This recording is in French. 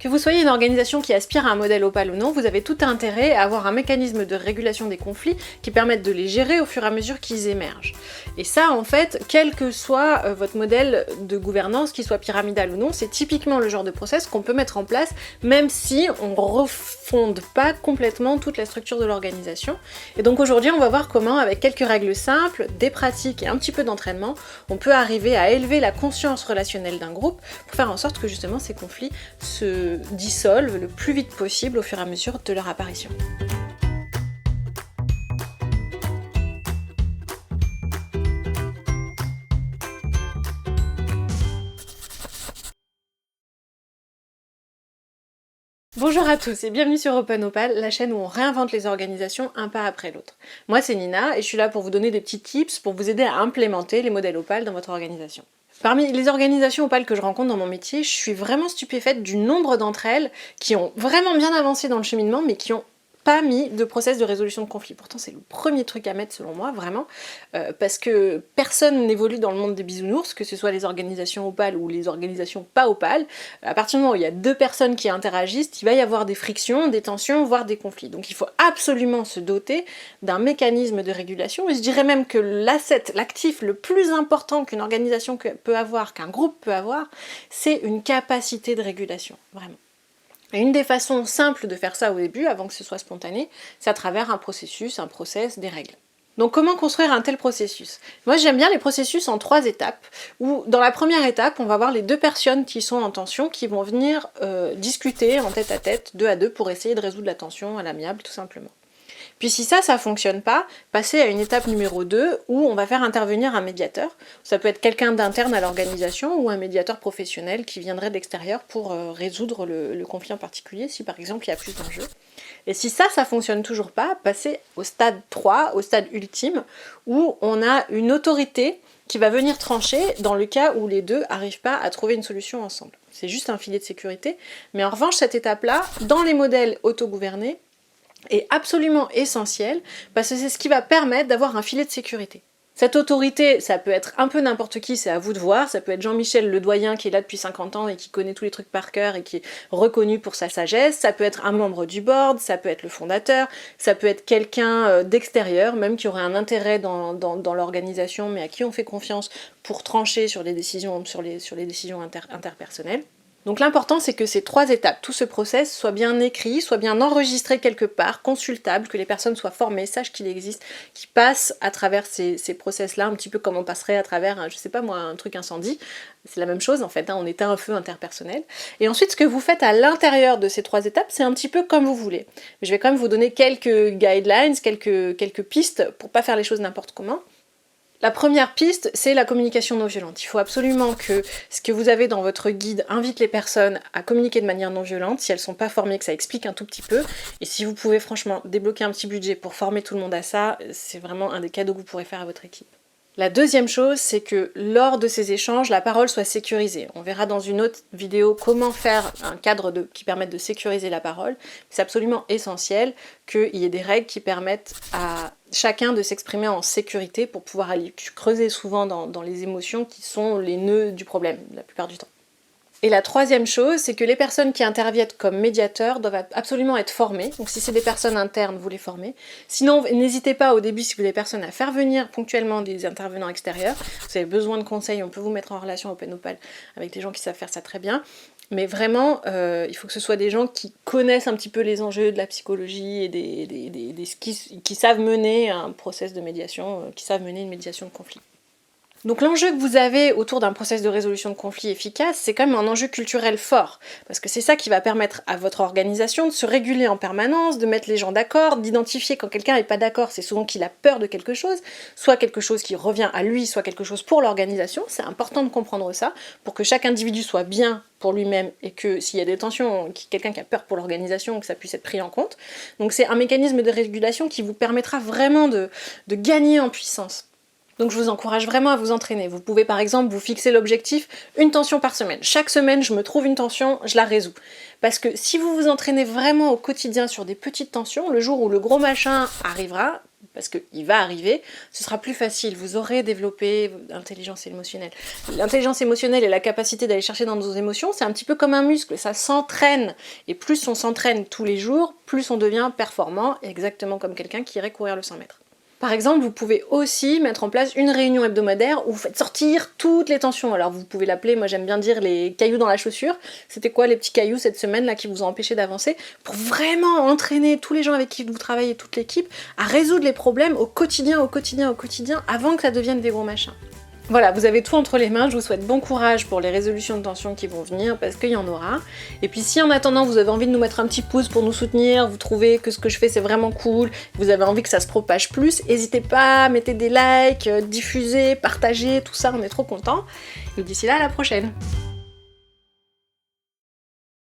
Que vous soyez une organisation qui aspire à un modèle Opal ou non, vous avez tout intérêt à avoir un mécanisme de régulation des conflits qui permette de les gérer au fur et à mesure qu'ils émergent. Et ça, en fait, quel que soit votre modèle de gouvernance, qu'il soit pyramidal ou non, c'est typiquement le genre de process qu'on peut mettre en place, même si on ne refonde pas complètement toute la structure de l'organisation. Et donc aujourd'hui, on va voir comment, avec quelques règles simples, des pratiques et un petit peu d'entraînement, on peut arriver à élever la conscience relationnelle d'un groupe pour faire en sorte que justement ces conflits se dissolvent le plus vite possible au fur et à mesure de leur apparition. Bonjour à tous et bienvenue sur Open Opal, la chaîne où on réinvente les organisations un pas après l'autre. Moi c'est Nina et je suis là pour vous donner des petits tips pour vous aider à implémenter les modèles Opal dans votre organisation. Parmi les organisations Opal que je rencontre dans mon métier, je suis vraiment stupéfaite du nombre d'entre elles qui ont vraiment bien avancé dans le cheminement mais qui ont pas mis de process de résolution de conflit. Pourtant c'est le premier truc à mettre selon moi, vraiment, parce que personne n'évolue dans le monde des bisounours, que ce soit les organisations Opal ou les organisations pas Opal. À partir du moment où il y a deux personnes qui interagissent, il va y avoir des frictions, des tensions, voire des conflits. Donc il faut absolument se doter d'un mécanisme de régulation, et je dirais même que l'asset, l'actif le plus important qu'une organisation peut avoir, qu'un groupe peut avoir, c'est une capacité de régulation, vraiment. Et une des façons simples de faire ça au début, avant que ce soit spontané, c'est à travers un processus, un process, des règles. Donc comment construire un tel processus? Moi j'aime bien les processus en 3 étapes, où dans la première étape, on va voir les deux personnes qui sont en tension, qui vont venir discuter en tête à tête, 2 à 2, pour essayer de résoudre la tension à l'amiable, tout simplement. Puis si ça fonctionne pas, passer à une étape numéro 2 où on va faire intervenir un médiateur. Ça peut être quelqu'un d'interne à l'organisation ou un médiateur professionnel qui viendrait de l'extérieur pour résoudre le conflit en particulier, si par exemple il y a plus d'enjeux. Et si ça fonctionne toujours pas, passer au stade 3, au stade ultime, où on a une autorité qui va venir trancher dans le cas où les deux n'arrivent pas à trouver une solution ensemble. C'est juste un filet de sécurité, mais en revanche cette étape-là, dans les modèles autogouvernés, est absolument essentiel parce que c'est ce qui va permettre d'avoir un filet de sécurité. Cette autorité, ça peut être un peu n'importe qui, c'est à vous de voir, ça peut être Jean-Michel le doyen qui est là depuis 50 ans et qui connaît tous les trucs par cœur et qui est reconnu pour sa sagesse, ça peut être un membre du board, ça peut être le fondateur, ça peut être quelqu'un d'extérieur, même qui aurait un intérêt dans l'organisation mais à qui on fait confiance pour trancher sur les décisions, sur les décisions interpersonnelles. Donc l'important c'est que ces 3 étapes, tout ce process soit bien écrit, soit bien enregistré quelque part, consultable, que les personnes soient formées, sachent qu'il existe, qui passent à travers ces process-là, un petit peu comme on passerait à travers, je sais pas moi, un truc incendie. C'est la même chose en fait, on éteint un feu interpersonnel. Et ensuite ce que vous faites à l'intérieur de ces 3 étapes, c'est un petit peu comme vous voulez. Mais je vais quand même vous donner quelques guidelines, quelques pistes pour pas faire les choses n'importe comment. La première piste, c'est la communication non violente. Il faut absolument que ce que vous avez dans votre guide invite les personnes à communiquer de manière non violente. Si elles ne sont pas formées, que ça explique un tout petit peu. Et si vous pouvez franchement débloquer un petit budget pour former tout le monde à ça, c'est vraiment un des cadeaux que vous pourrez faire à votre équipe. La deuxième chose, c'est que lors de ces échanges, la parole soit sécurisée. On verra dans une autre vidéo comment faire un cadre qui permette de sécuriser la parole. C'est absolument essentiel qu'il y ait des règles qui permettent à chacun de s'exprimer en sécurité pour pouvoir aller creuser souvent dans les émotions qui sont les nœuds du problème, la plupart du temps. Et la troisième chose, c'est que les personnes qui interviennent comme médiateurs doivent absolument être formées. Donc si c'est des personnes internes, vous les formez. Sinon, n'hésitez pas au début, si vous avez des personnes, à faire venir ponctuellement des intervenants extérieurs. Vous avez besoin de conseils, on peut vous mettre en relation Open Opal avec des gens qui savent faire ça très bien. Mais vraiment, il faut que ce soit des gens qui connaissent un petit peu les enjeux de la psychologie et qui savent mener un process de médiation, qui savent mener une médiation de conflit. Donc l'enjeu que vous avez autour d'un process de résolution de conflit efficace, c'est quand même un enjeu culturel fort, parce que c'est ça qui va permettre à votre organisation de se réguler en permanence, de mettre les gens d'accord, d'identifier quand quelqu'un n'est pas d'accord, c'est souvent qu'il a peur de quelque chose, soit quelque chose qui revient à lui, soit quelque chose pour l'organisation. C'est important de comprendre ça, pour que chaque individu soit bien pour lui-même, et que s'il y a des tensions, quelqu'un qui a peur pour l'organisation, que ça puisse être pris en compte. Donc c'est un mécanisme de régulation qui vous permettra vraiment de gagner en puissance. Donc je vous encourage vraiment à vous entraîner. Vous pouvez par exemple vous fixer l'objectif, une tension par semaine. Chaque semaine, je me trouve une tension, je la résous. Parce que si vous vous entraînez vraiment au quotidien sur des petites tensions, le jour où le gros machin arrivera, parce qu'il va arriver, ce sera plus facile, vous aurez développé l'intelligence émotionnelle. L'intelligence émotionnelle et la capacité d'aller chercher dans nos émotions, c'est un petit peu comme un muscle, ça s'entraîne, et plus on s'entraîne tous les jours, plus on devient performant, exactement comme quelqu'un qui irait courir le 100 mètres. Par exemple, vous pouvez aussi mettre en place une réunion hebdomadaire où vous faites sortir toutes les tensions. Alors vous pouvez l'appeler, moi j'aime bien dire les cailloux dans la chaussure. C'était quoi les petits cailloux cette semaine là qui vous ont empêché d'avancer? Pour vraiment entraîner tous les gens avec qui vous travaillez, toute l'équipe, à résoudre les problèmes au quotidien, avant que ça devienne des gros machins. Voilà, vous avez tout entre les mains, je vous souhaite bon courage pour les résolutions de tensions qui vont venir, parce qu'il y en aura. Et puis si en attendant vous avez envie de nous mettre un petit pouce pour nous soutenir, vous trouvez que ce que je fais c'est vraiment cool, vous avez envie que ça se propage plus, n'hésitez pas, mettez des likes, diffusez, partagez, tout ça, on est trop contents. Et d'ici là, à la prochaine.